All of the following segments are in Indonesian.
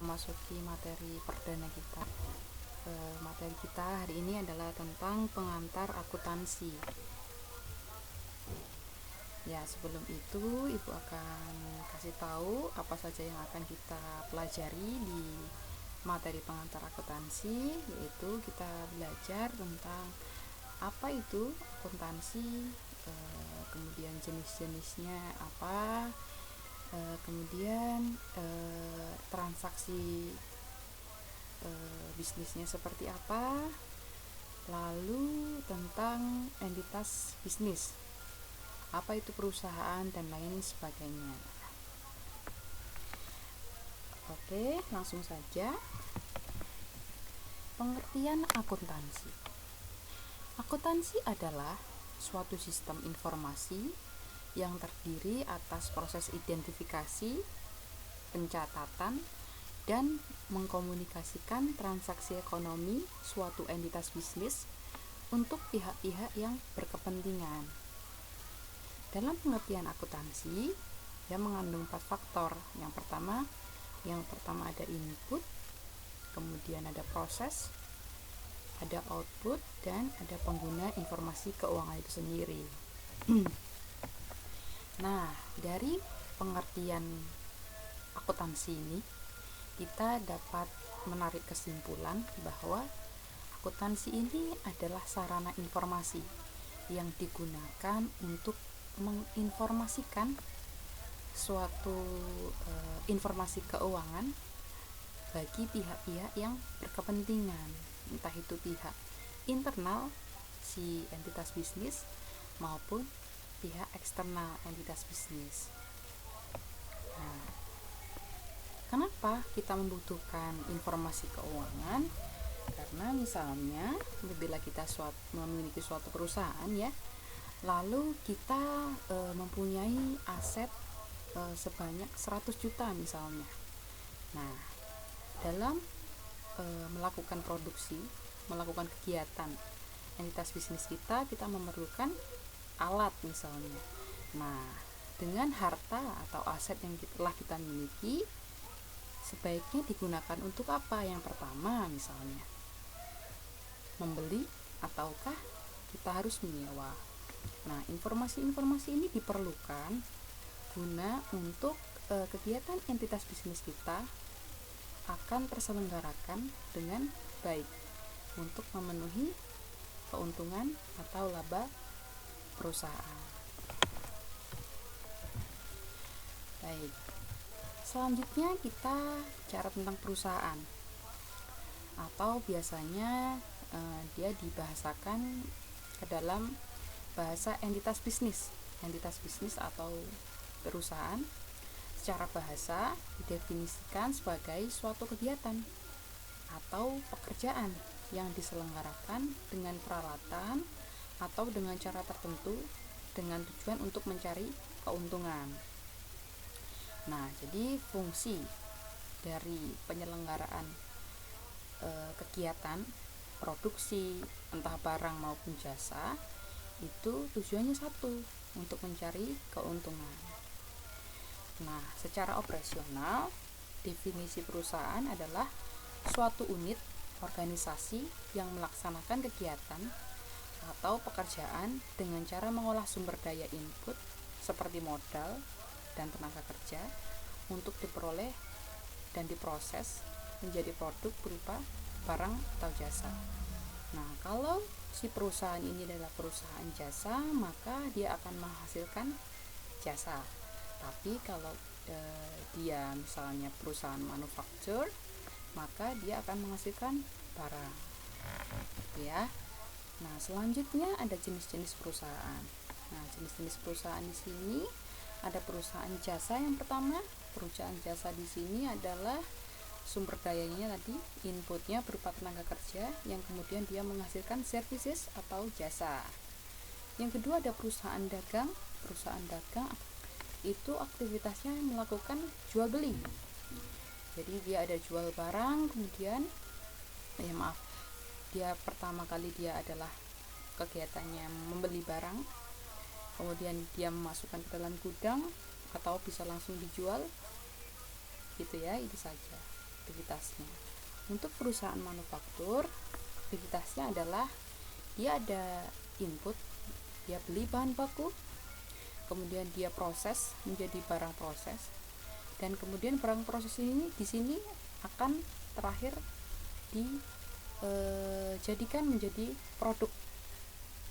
memasuki materi perdana kita. Materi kita hari ini adalah tentang pengantar akuntansi. Ya, sebelum itu Ibu akan kasih tahu apa saja yang akan kita pelajari di materi pengantar akuntansi, yaitu kita belajar tentang apa itu akuntansi, kemudian jenis-jenisnya apa, kemudian transaksi bisnisnya seperti apa, lalu tentang entitas bisnis, apa itu perusahaan, dan lain sebagainya. Oke, langsung saja. Pengertian akuntansi. Akuntansi adalah suatu sistem informasi yang terdiri atas proses identifikasi, pencatatan, dan mengkomunikasikan transaksi ekonomi suatu entitas bisnis untuk pihak-pihak yang berkepentingan. Dalam pengertian akuntansi, dia mengandung 4 faktor. Yang pertama ada input, kemudian ada proses, ada output, dan ada pengguna informasi keuangan itu sendiri. Nah, dari pengertian akuntansi ini, kita dapat menarik kesimpulan bahwa akuntansi ini adalah sarana informasi yang digunakan untuk menginformasikan suatu informasi keuangan bagi pihak-pihak yang berkepentingan, entah itu pihak internal si entitas bisnis maupun pihak eksternal entitas bisnis. Nah, kenapa kita membutuhkan informasi keuangan? Karena misalnya bila kita memiliki suatu perusahaan ya, lalu kita mempunyai aset sebanyak 100 juta misalnya. Nah, dalam melakukan produksi, melakukan kegiatan entitas bisnis kita memerlukan alat misalnya. Nah, dengan harta atau aset yang telah kita miliki, sebaiknya digunakan untuk apa? Yang pertama misalnya membeli, ataukah kita harus menyewa. Nah, informasi-informasi ini diperlukan guna untuk kegiatan entitas bisnis kita akan terselenggarakan dengan baik untuk memenuhi keuntungan atau laba perusahaan. Baik, selanjutnya kita bicara tentang perusahaan, atau biasanya dia dibahasakan ke dalam bahasa entitas bisnis atau perusahaan. Secara bahasa didefinisikan sebagai suatu kegiatan atau pekerjaan yang diselenggarakan dengan peralatan atau dengan cara tertentu dengan tujuan untuk mencari keuntungan. Nah, jadi fungsi dari penyelenggaraan kegiatan produksi entah barang maupun jasa itu tujuannya satu, untuk mencari keuntungan. Nah, secara operasional, definisi perusahaan adalah suatu unit organisasi yang melaksanakan kegiatan atau pekerjaan dengan cara mengolah sumber daya input seperti modal dan tenaga kerja untuk diperoleh dan diproses menjadi produk berupa barang atau jasa. Nah, kalau si perusahaan ini adalah perusahaan jasa, maka dia akan menghasilkan jasa. Tapi kalau dia misalnya perusahaan manufaktur, maka dia akan menghasilkan barang. Ya. Nah, selanjutnya ada jenis-jenis perusahaan. Nah, jenis-jenis perusahaan di sini ada perusahaan jasa. Yang pertama, perusahaan jasa di sini adalah sumber dayanya tadi, inputnya berupa tenaga kerja yang kemudian dia menghasilkan services atau jasa. Yang kedua ada perusahaan dagang. Perusahaan dagang itu aktivitasnya melakukan jual beli. Jadi dia ada jual barang, kemudian dia pertama kali dia adalah kegiatannya membeli barang, kemudian dia memasukkan ke dalam gudang atau bisa langsung dijual gitu ya, itu saja. aktivitasnya. Untuk perusahaan manufaktur, aktivitasnya adalah dia ada input, dia beli bahan baku, kemudian dia proses menjadi barang proses, dan kemudian barang proses ini di sini akan terakhir dijadikan menjadi produk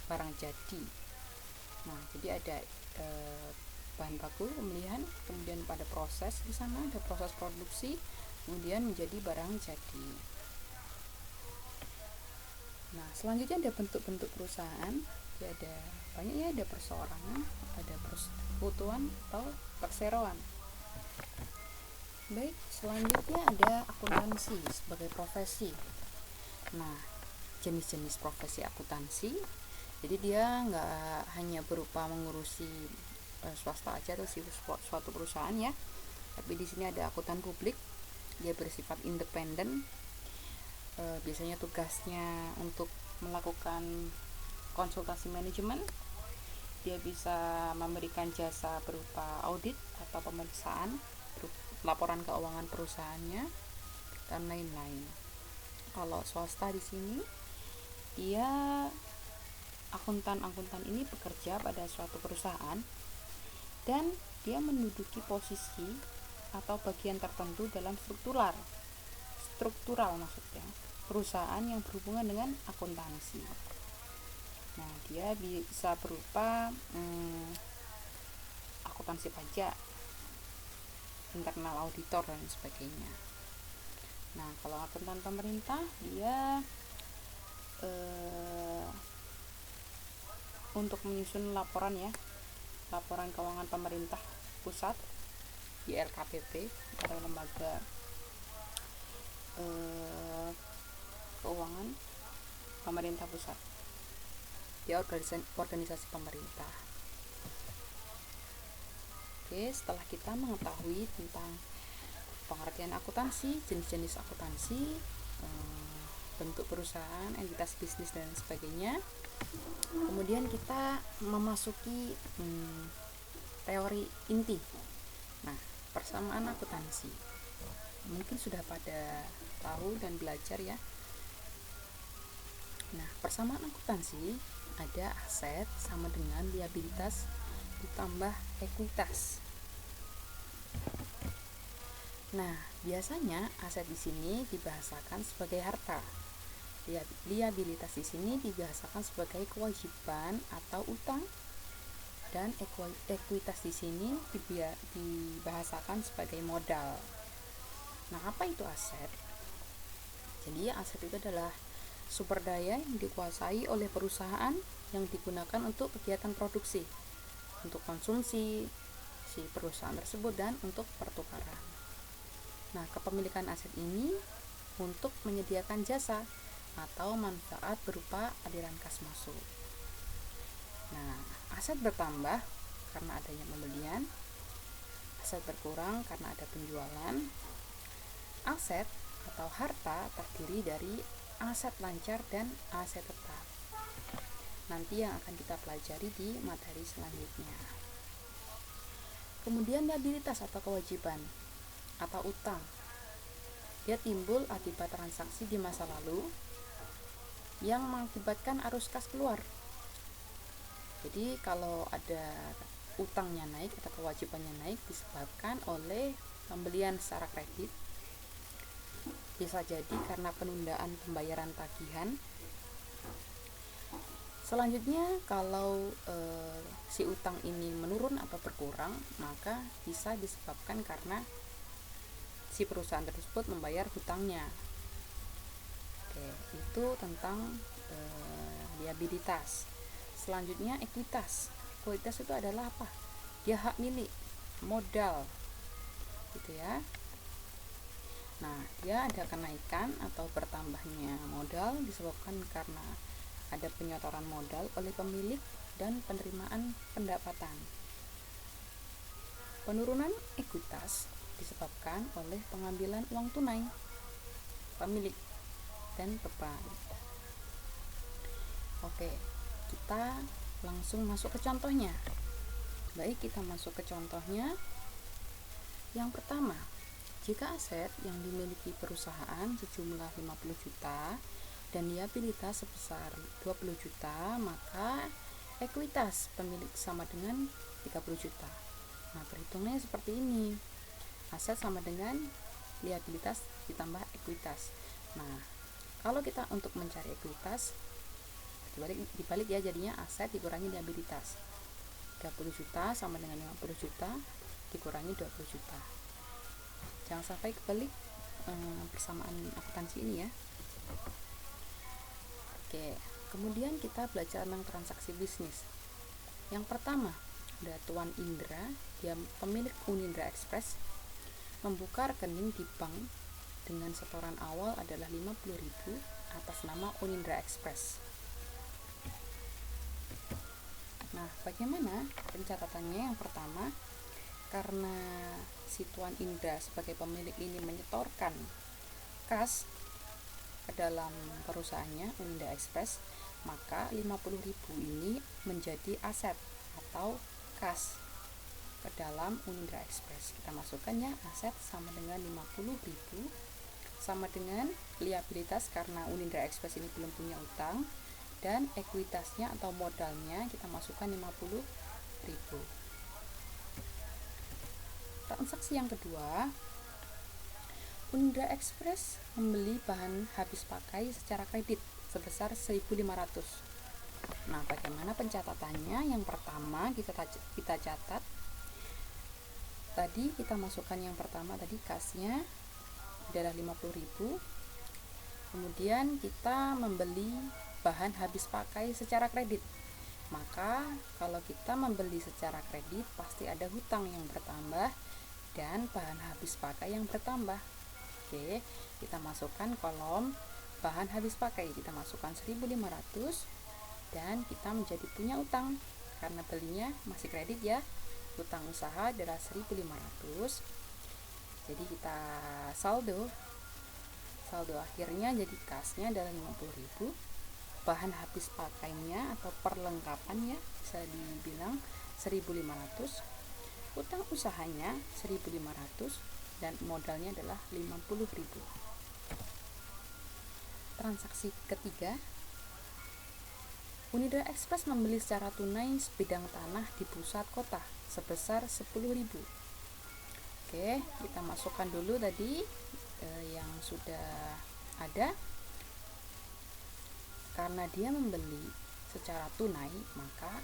barang jadi. Nah, jadi ada bahan baku pemilihan, kemudian pada proses di sana ada proses produksi, kemudian menjadi barang jadi. Nah, selanjutnya ada bentuk-bentuk perusahaan. Ya, ada banyak ya, ada perseorangan, ada persekutuan atau perseroan. Baik, selanjutnya ada akuntansi sebagai profesi. Nah, jenis-jenis profesi akuntansi, jadi dia nggak hanya berupa mengurusi swasta aja atau suatu perusahaan ya, tapi di sini ada akuntan publik. Dia bersifat independen, biasanya tugasnya untuk melakukan konsultasi manajemen. Dia bisa memberikan jasa berupa audit atau pemeriksaan, laporan keuangan perusahaannya, dan lain-lain. Kalau swasta di sini, dia akuntan ini bekerja pada suatu perusahaan dan dia menduduki posisi atau bagian tertentu dalam struktural maksudnya, perusahaan yang berhubungan dengan akuntansi. Nah, dia bisa berupa akuntansi pajak, internal auditor, dan sebagainya. Nah, kalau akuntan pemerintah, dia untuk menyusun laporan keuangan pemerintah pusat di LKPP atau lembaga keuangan pemerintah pusat. Dia organisasi pemerintah. Oke, setelah kita mengetahui tentang pengertian akuntansi, jenis-jenis akuntansi, bentuk perusahaan, entitas bisnis, dan sebagainya, kemudian kita memasuki teori inti. Nah, persamaan akuntansi mungkin sudah pada tahu dan belajar ya. Nah, persamaan akuntansi ada aset sama dengan liabilitas ditambah ekuitas. Nah, biasanya aset di sini dibahasakan sebagai harta. Liabilitas di sini dibahasakan sebagai kewajiban atau utang, dan ekuitas di sini dibahasakan sebagai modal. Nah, apa itu aset? Jadi, aset itu adalah sumber daya yang dikuasai oleh perusahaan yang digunakan untuk kegiatan produksi, untuk konsumsi si perusahaan tersebut, dan untuk pertukaran. Nah, kepemilikan aset ini untuk menyediakan jasa atau manfaat berupa aliran kas masuk. Nah, aset bertambah karena adanya pembelian, aset berkurang karena ada penjualan. Aset atau harta terdiri dari aset lancar dan aset tetap. Nanti yang akan kita pelajari di materi selanjutnya. Kemudian liabilitas atau kewajiban atau utang. Dia timbul akibat transaksi di masa lalu yang mengakibatkan arus kas keluar. Jadi kalau ada utangnya naik atau kewajibannya naik disebabkan oleh pembelian secara kredit, bisa jadi karena penundaan pembayaran tagihan. Selanjutnya, kalau si utang ini menurun atau berkurang, maka bisa disebabkan karena si perusahaan tersebut membayar hutangnya. Oke, itu tentang liabilitas. Selanjutnya, ekuitas. Ekuitas itu adalah apa? Dia hak milik, modal, gitu ya. Nah, dia ada kenaikan atau bertambahnya modal disebabkan karena ada penyetoran modal oleh pemilik dan penerimaan pendapatan. Penurunan ekuitas disebabkan oleh pengambilan uang tunai pemilik dan beban. Oke, kita langsung masuk ke contohnya. Baik, kita masuk ke contohnya. Yang pertama, Jika aset yang dimiliki perusahaan sejumlah 50 juta dan liabilitas sebesar 20 juta, maka ekuitas pemilik sama dengan 30 juta. Nah, perhitungannya seperti ini. Aset sama dengan liabilitas ditambah ekuitas. Nah, kalau kita untuk mencari ekuitas, dibalik ya, jadinya aset dikurangi liabilitas. 30 juta sama dengan 50 juta dikurangi 20 juta. Jangan sampai kebalik persamaan akuntansi ini ya. Oke, kemudian kita belajar tentang transaksi bisnis. Yang pertama, ada Tuan Indra, dia pemilik Unindra Express, membuka rekening di bank dengan setoran awal adalah 50.000 atas nama Unindra Express. Nah, bagaimana pencatatannya? Yang pertama, karena si Tuan Indra sebagai pemilik ini menyetorkan kas ke dalam perusahaannya Unindra Express, maka 50.000 ini menjadi aset atau kas ke dalam Unindra Express. Kita masukkan ya, aset sama dengan 50.000 sama dengan liabilitas karena Unindra Express ini belum punya utang, dan ekuitasnya atau modalnya kita masukkan 50.000. Transaksi yang kedua, Unindra Express membeli bahan habis pakai secara kredit sebesar 1.500. Nah, bagaimana pencatatannya? Yang pertama kita catat. Tadi kita masukkan yang pertama tadi kasnya adalah 50.000. Kemudian kita membeli bahan habis pakai secara kredit. Maka kalau kita membeli secara kredit pasti ada hutang yang bertambah dan bahan habis pakai yang bertambah. Oke, kita masukkan kolom bahan habis pakai, kita masukkan 1.500 dan kita menjadi punya utang karena belinya masih kredit ya. Hutang usaha adalah 1.500. Jadi kita saldo akhirnya jadi kasnya adalah 50.000. Bahan habis pakainya atau perlengkapannya bisa dibilang 1.500. Utang usahanya 1.500 dan modalnya adalah 50.000. Transaksi ketiga, Unindra Express membeli secara tunai sebidang tanah di pusat kota sebesar 10.000. Oke, kita masukkan dulu tadi yang sudah ada. Karena dia membeli secara tunai, maka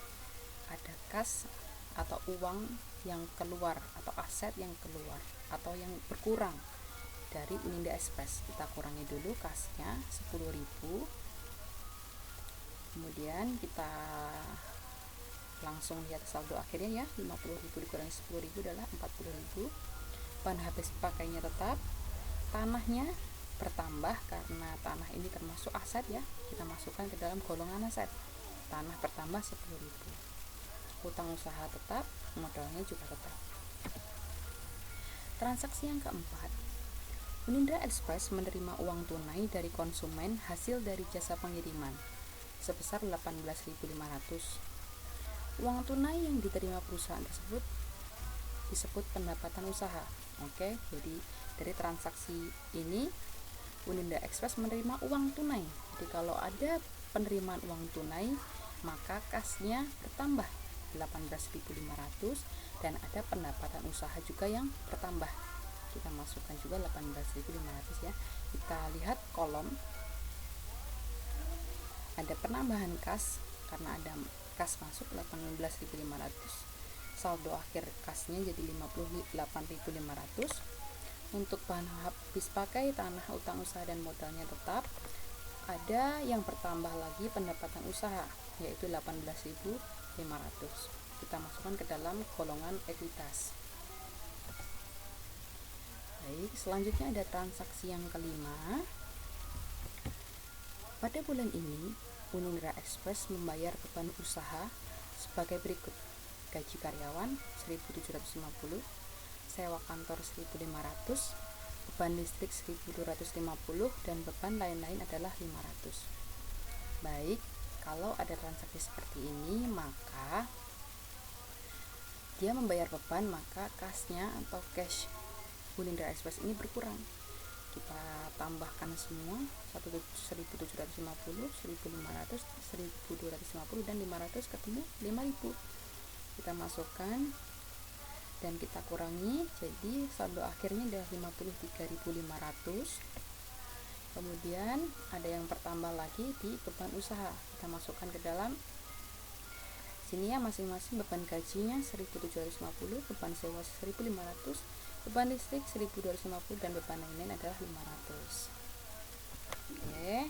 ada kas atau uang yang keluar atau aset yang keluar atau yang berkurang dari Unindra Express. Kita kurangi dulu kasnya 10.000. Kemudian kita langsung lihat saldo akhirnya ya, 50.000 dikurangi 10.000 adalah 40.000. Bahan habis pakainya tetap, tanahnya bertambah karena tanah ini termasuk aset ya, kita masukkan ke dalam golongan aset. Tanah bertambah 10.000. Hutang usaha tetap, modalnya juga tetap. Transaksi yang keempat, Unindra Express menerima uang tunai dari konsumen hasil dari jasa pengiriman sebesar 18.500. Uang tunai yang diterima perusahaan tersebut disebut pendapatan usaha. Oke, jadi dari transaksi ini Unindra Express menerima uang tunai. Jadi kalau ada penerimaan uang tunai, maka kasnya bertambah 18.500 dan ada pendapatan usaha juga yang bertambah. Kita masukkan juga 18.500 ya. Kita lihat kolom ada penambahan kas karena ada kas masuk 18.500. Saldo akhir kasnya jadi 58.500. Untuk bahan habis pakai, tanah, utang usaha dan modalnya tetap. Ada yang bertambah lagi pendapatan usaha yaitu 18.500. Kita masukkan ke dalam golongan ekuitas. Baik, selanjutnya ada transaksi yang kelima. Pada bulan ini, Unindra Express membayar beban usaha sebagai berikut: gaji karyawan 1.750, sewa kantor 1.500, beban listrik 1.250 dan beban lain-lain adalah 500. Baik, kalau ada transaksi seperti ini, maka dia membayar beban, maka kasnya atau cash Unindra Express ini berkurang. Kita tambahkan semua 1750, 1500, 1250 dan 500 ketemu 5000. Kita masukkan dan kita kurangi, jadi saldo akhirnya adalah 53.500. Kemudian ada yang bertambah lagi di beban usaha. Kita masukkan ke dalam sini ya, masing-masing beban gajinya 1750, beban sewa 1500, beban listrik 1250 dan beban lain-lain adalah 500. Oke.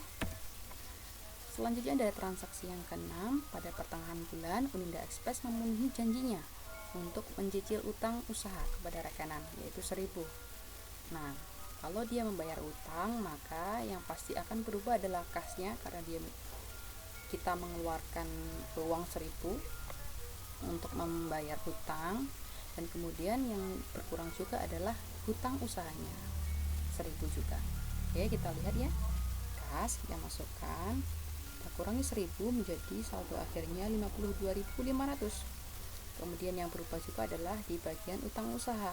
Selanjutnya ada transaksi yang ke-6. Pada pertengahan bulan, Unindra Express memenuhi janjinya untuk mencicil utang usaha kepada rekanan, yaitu 1000. Nah, kalau dia membayar utang, maka yang pasti akan berubah adalah kasnya, karena kita mengeluarkan uang 1000 untuk membayar hutang, dan kemudian yang berkurang juga adalah hutang usahanya 1000 juga. Oke, kita lihat ya. Kas kita masukkan, kita kurangi 1000 menjadi saldo akhirnya 52.500. Kemudian yang berubah juga adalah di bagian utang usaha,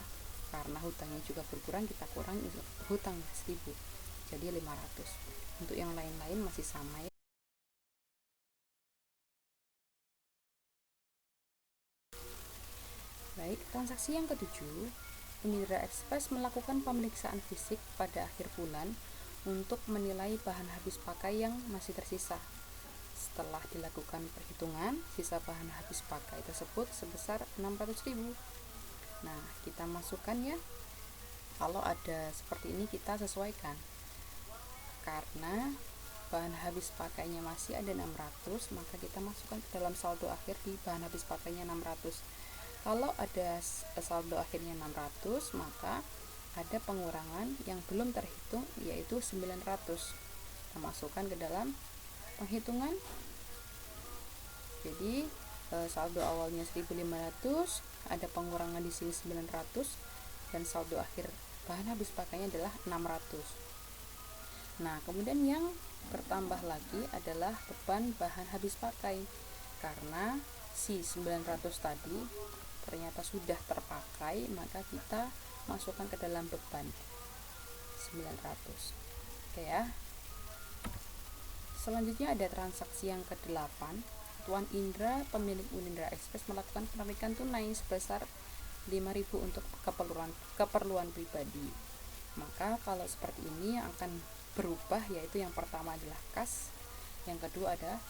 karena hutangnya juga berkurang, kita kurangi hutang 1000 jadi 500. Untuk yang lain-lain masih sama ya. Baik, transaksi yang ke-7, Unindra Express melakukan pemeriksaan fisik pada akhir bulan untuk menilai bahan habis pakai yang masih tersisa. Setelah dilakukan perhitungan, sisa bahan habis pakai tersebut sebesar 600.000. Nah, kita masukkan ya. Kalau ada seperti ini kita sesuaikan. Karena bahan habis pakainya masih ada 600, maka kita masukkan ke dalam saldo akhir di bahan habis pakainya 600. Kalau ada saldo akhirnya 600, maka ada pengurangan yang belum terhitung, yaitu 900. Kita masukkan ke dalam penghitungan. Jadi saldo awalnya 1500, ada pengurangan di sini 900, dan saldo akhir bahan habis pakainya adalah 600. Nah, kemudian yang bertambah lagi adalah beban bahan habis pakai, karena si 900 tadi ternyata sudah terpakai, maka kita masukkan ke dalam beban 900. Oke ya. Selanjutnya ada transaksi yang ke-8. Tuan Indra, pemilik Unindra Express, melakukan penarikan tunai sebesar 5.000 untuk keperluan pribadi. Maka kalau seperti ini yang akan berubah, yaitu yang pertama adalah kas, yang kedua ada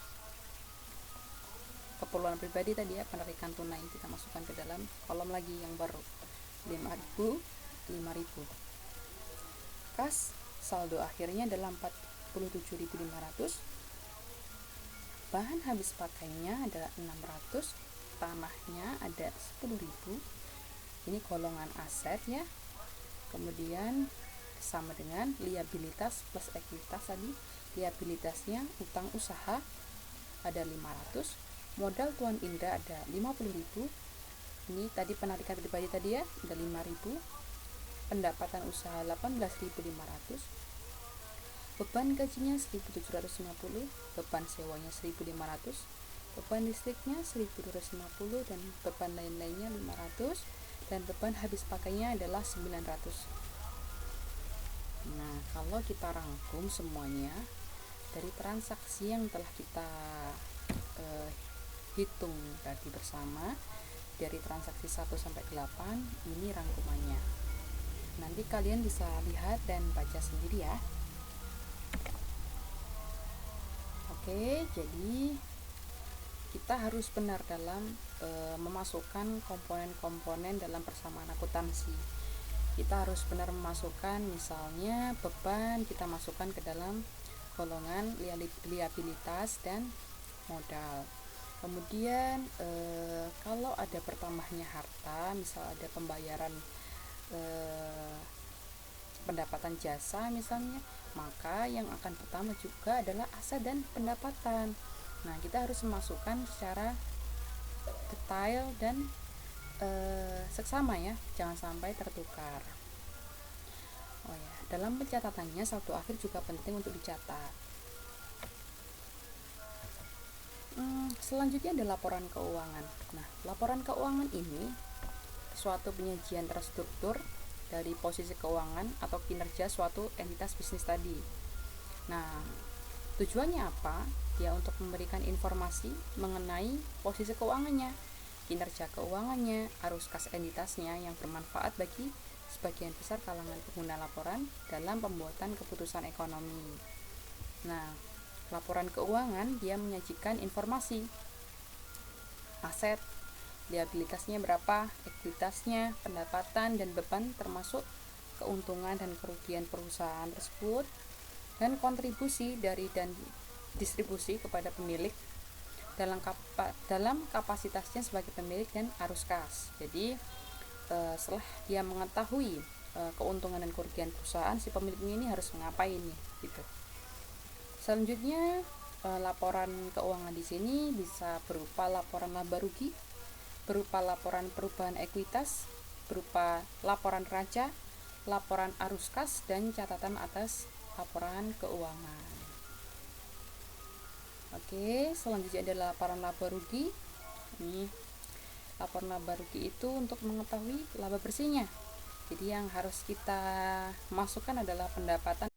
keperluan pribadi tadi ya, penarikan tunai. Kita masukkan ke dalam kolom lagi yang baru 5.000. Kas saldo akhirnya adalah 47.500. Bahan habis pakainya adalah 600. Tanahnya ada 10.000. Ini golongan aset ya. Kemudian sama dengan liabilitas plus ekuitas tadi. Liabilitasnya utang usaha ada 500. Modal Tuan Indra ada 50.000. Ini tadi penarikan pribadi tadi ya, ada 5.000. Pendapatan usaha 18.500. Beban gajinya 1.750, beban sewanya 1.500, beban listriknya 1.250, dan beban lain-lainnya 500, dan beban habis pakainya adalah 900. Nah, kalau kita rangkum semuanya dari transaksi yang telah kita hitung tadi bersama, dari transaksi 1 sampai 8, ini rangkumannya. Nanti kalian bisa lihat dan baca sendiri ya. Oke, jadi kita harus benar dalam memasukkan komponen-komponen dalam persamaan akuntansi. Kita harus benar memasukkan, misalnya beban kita masukkan ke dalam golongan liabilitas dan modal. Kemudian kalau ada bertambahnya harta, misal ada pembayaran pendapatan jasa misalnya, maka yang akan pertama juga adalah aset dan pendapatan. Nah, kita harus memasukkan secara detail dan seksama ya, jangan sampai tertukar. Oh ya, dalam pencatatannya saldo akhir juga penting untuk dicatat. Selanjutnya ada laporan keuangan. Nah, laporan keuangan ini suatu penyajian terstruktur dari posisi keuangan atau kinerja suatu entitas bisnis tadi. Nah, tujuannya apa? Ya, untuk memberikan informasi mengenai posisi keuangannya, kinerja keuangannya, arus kas entitasnya yang bermanfaat bagi sebagian besar kalangan pengguna laporan dalam pembuatan keputusan ekonomi. Nah, laporan keuangan dia menyajikan informasi aset, liabilitasnya berapa, ekuitasnya, pendapatan dan beban termasuk keuntungan dan kerugian perusahaan tersebut, dan kontribusi dari dan distribusi kepada pemilik dalam kapasitasnya sebagai pemilik dan arus kas. Jadi setelah dia mengetahui keuntungan dan kerugian perusahaan, si pemilik ini harus ngapain nih gitu. Selanjutnya laporan keuangan di sini bisa berupa laporan laba rugi, berupa laporan perubahan ekuitas, berupa laporan neraca, laporan arus kas, dan catatan atas laporan keuangan. Oke, selanjutnya adalah laporan laba rugi. Nih, laporan laba rugi itu untuk mengetahui laba bersihnya. Jadi yang harus kita masukkan adalah pendapatan